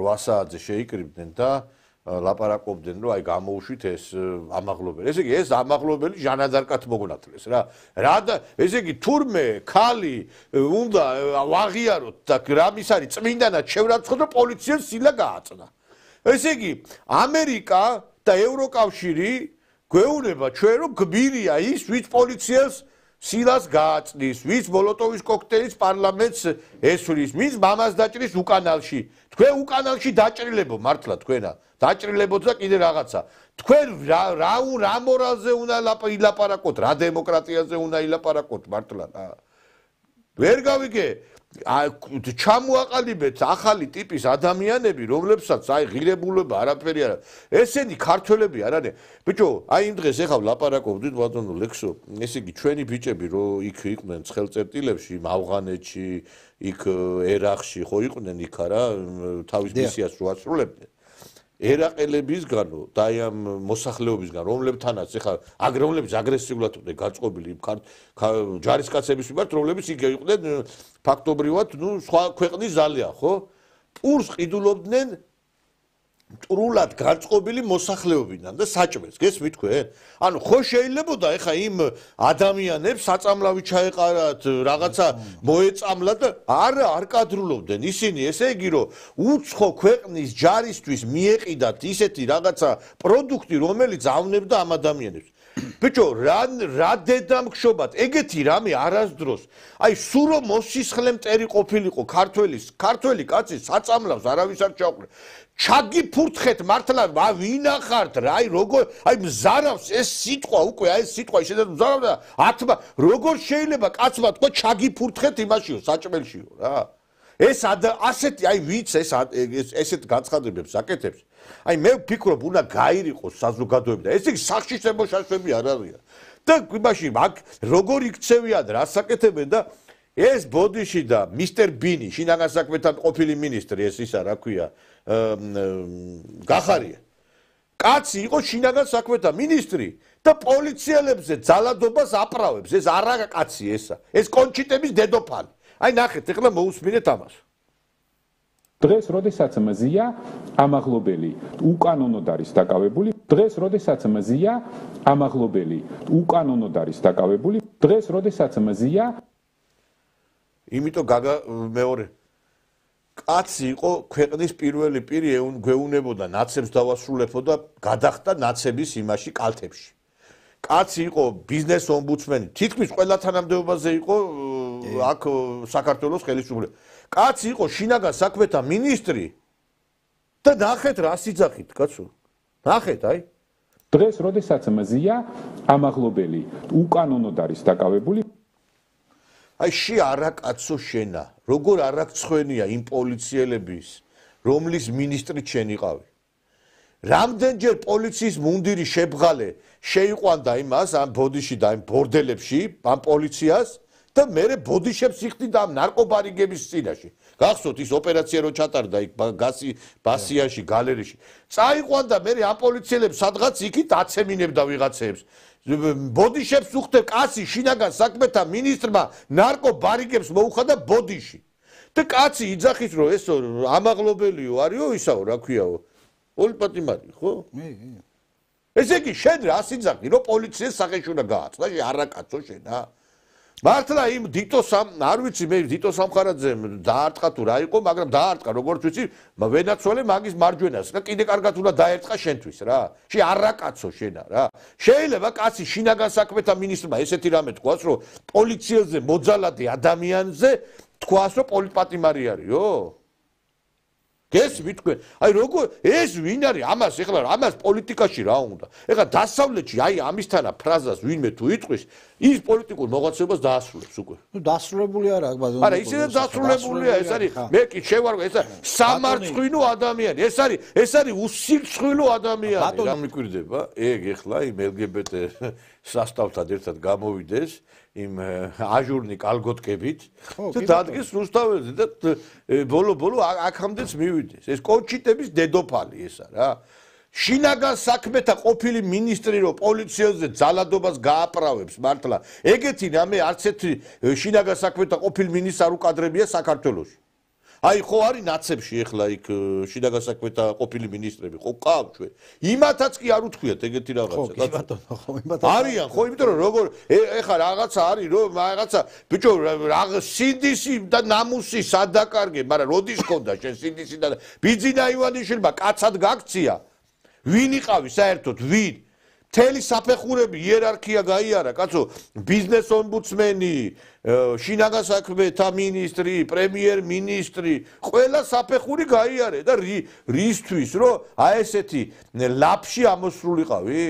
8 საათზე შეიკრიბდნენ და ლაპარაკობდნენ რომ აი გამოუშვით ეს ამაღლობელი. ესე იგი ეს ამაღლობელი ჟანადარკად მოგონათლეს რა. ესე იგი თურმე ხალი უნდა ვაღიაროთ და რამის არის წმინდანად შევრაცხოთ რომ პოლიციას სილა გააწნა. ესე იგი ამერიკა და ევროკავშირი გვეუბნება ჩვენ რომ გმირია ის ვინც პოლიციას სილას გააწნის, ვინც მოლოტოვის კოქტეილის პარლამენტს ესვრის, ვინც მამას დაჭრის უკანალში. თქვენ უკანალში დაჭრილებო მართლა თქვენა. დაჭრილებოთ და კიდე რაღაცა. თქვენ რა მორალზე უნდა ილაპარაკოთ, რა დემოკრატიაზე უნდა ილაპარაკოთ მართლა რა. ვერ გავიგე ჩამოაყალიბეთ ახალი ტიპის ადამიანები, რომლებსაც აი ღირებულება არაფერი არა. ესენი ქართველები არ არიან. ბიჭო, აი იმ დღეს ეხავ ლაპარაკობდით ბატონო ლექსო, ესე იგი ჩვენი ბიჭები რო იქ იყვნენ ცხელწერტილებში, ავღანეთში, იქ ერაყში ხო იყვნენ იქ რა, თავის მისიას რო ასრულებდნენ. ერაყელებისგანო და აი ამ მოსახლეობისგან, რომლებთანაც ეხა რომლებიც აგრესიულად იყვნენ გაწყობილი ჯარისკაცების მიმართ, რომლებიც იქ იყვნენ ფაქტობრივად, სხვა ქვეყნის ზალია, ხო? პურს ყიდულობდნენ მტრულად გაწყობილი მოსახლეობიდან და საჭმელს, გესმით თქვენ? ანუ ხო შეიძლებოდა ეხა იმ ადამიანებს საწამლავი ჩაეყარათ, რაღაცა მოეწამლა და არ კადრულობდნენ ისინი, ესე იგი რომ უცხო ქვეყნის ჯარისთვის მიეყიდათ ისეთი რაღაცა პროდუქტი, რომელიც ავნებდა ამ ადამიანებს. ბიჭო, რა დედამგშობად, ეგეთი რამე არასდროს. აი სულ რომ მოსისხლე მტერი ყოფილიყო ქართველი კაცი საწამლავს არავის არ ჩაუყრა. ჩაგიფურთხეთ მართლა ვინახართ რა აი როგორ აი მზარავს ეს სიტყვა უკვე აი ეს სიტყვა შეიძლება მზარავდა ათმა როგორ შეიძლება კაცმა თქვა ჩაგიფურთხეთ იმაშიო საჭმელშიო რა ეს ასეთი აი ვიც ესეთ გაცხადებებს აკეთებს აი მე ვფიქრობ უნდა გაირიყოს საზოგადოება და ეს იგი სახში შემოშაშები არ არიან და იმაში მაგ როგორ იქცევიან რას აკეთებენ და ეს ბოდიში და მისტერ ბინი შინაგან საქმეთა ყოფილი მინისტრი ეს ისა რა ქვია გახარია კაცი იყო შინაგან საქმეთა მინისტრი და პოლიციელებზე ძალადობას აპრავებს ეს არა კაცი ესა ეს კონჩიტების დედოფალი აი ნახეთ ეხლა მოусმინეთ ამას დღეს როდესაც მზია ამაღლობელი უკანონოდ არის დაკავებული დღეს როდესაც მზია ამაღლობელი უკანონოდ არის დაკავებული დღეს როდესაც მზია იმიტომ გაგა მეორე კაცი იყო ქვეყნის პირველი პირი გვეუნებოდა ნაცებს დავასრულებო და გადახდა ნაცების იმაში კალთებში კაცი იყო ბიზნეს ომბუდსმენი თითქმის ყველა თანამდებობაზე იყო აქ საქართველოს ხელისუფლება კაცი იყო შინაგან საქმეთა მინისტრი და ნახეთ რა სიძახით კაცო ნახეთ აი დღეს როდესაც მზია ამაღლობელი უკანონოდ არის დაკავებული აი ში არაკაცო შენა როგორ არაქცხვენია იმ პოლიციელების რომლის მინისტრით შენიყავი რამდენჯერ პოლიციის მუნდირი შებღალე შეიყვანდა იმას ამ ბოდიში და იმ ბორდელებში ამ პოლიციას და მე ბოდიშებს იხდიდა ამ ნარკობარიგების წინაშე გახსოვთ ის ოპერაცია რო ჩატარდა იქ ბასიაში გალერეში წაიყვანდა მე ამ პოლიციელებს სადღაც იქით აცემინებდა ვიღაცებს ბოდიშებს უხდებ კაცი შინაგან საქმეთა მინისტრმა ნარკობარიგებს მოუხადა ბოდიში და კაცი იძახის რომ ეს ამაღლობელიო არისო ისაო რა ქვიაო პოლიტპატიმარი ხო ესე იგი შენ რა სიძახი რომ პოლიციას სახეში უნდა გააწყდა არაკაცო შენა მართლა იმ დიტოსამ არ ვიცი მე დიტო სამხარაძემ დაარტყა თუ რა იყო მაგრამ დაარტყა როგორც ვიცი ვენაცვალე მაგის მარჯვენას და კიდე კარგად უნდა დაერტყა შენთვის რა შე არაკაცო შენა რა შეიძლება კაცი შინაგან საქმეთა მინისტრმა ესეთი რამე თქვას რომ პოლიციაზე მოძალადე ადამიანზე თქვას რომ პოლიტპატიმარი არისო გესმით თქვენ აი როგორ ეს ვინ არის ამას ეხლა ამას პოლიტიკაში რა უნდა ეხლა დასავლეთში აი ამისთანა ფრაზას ვინმე თუ იტყვის ის პოლიტიკურ მოღვაწეობას დაასრულებს უკვე ნუ დასრულებული არა ბაზონი არა ისე დასრულებულია ეს არის მე კი შევარგო ეს სამარცხვინო ადამიანი ეს არის უსილცხვილო ადამიანი რა მიკვირდება ეგ ეხლა იმ LGBT სასტავთან ერთად გამოვიდეს იმ აჟურნი კალგოტკებით და დადგეს რუსთაველზე და ბოლო აქამდეც მივიდეს ეს კონჩიტების დედოფალი ესა რა შინაგან საქმეთა ყოფილი მინისტრი რო პოლიციაზე ძალადობას გააправებს მართლა ეგეთი რამე არც ერთი შინაგან საქმეთა ყოფილი მინისტრი არ უკადრებია საქართველოში აი ხო არის ნაცებში ახლა იქ შინაგან საქმეთა ყოფილი მინისტრები ხო ყავ ჩვენ იმათაც კი არ უთქვიათ ეგეთი რაღაცა კი ბატონო ხო იმათაც არიან ხო იმიტომ რომ როგორ ეხლა რაღაცა არის რომ რაღაცა ბიჭო სინდისი და ნამუსი სადაკარგე მაგრამ როდის ქონდა შენ სინდისი და ბიძინა ივანიშვილმა კაცად გაქცია ვინ იყავი საერთოდ ვინ მთელი საფეხურები იერარქია გაიარა კაცო ბიზნეს ომბუდსმენი შინაგან საქმეთა მინისტრი პრემიერ-მინისტრი ყველა საფეხური გაიარე და რისთვის რომ აი ესეთი ლაფში ამოსრულიყავი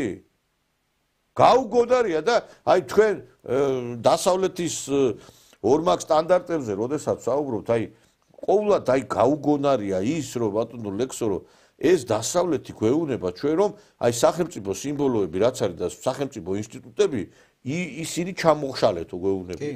გაუგონარია და აი თქვენ დასავლეთის ორმაგ სტანდარტებზე როდესაც საუბრობთ აი ყოვლად აი გაუგონარია ის რომ ბატონო ლექსო რომ ეს დასავლეთი გვეუბნება ჩვენ რომ აი სახელმწიფო სიმბოლოები რაც არის და სახელმწიფო ინსტიტუტები ისინი ჩამოღშალეთო გვეუბნები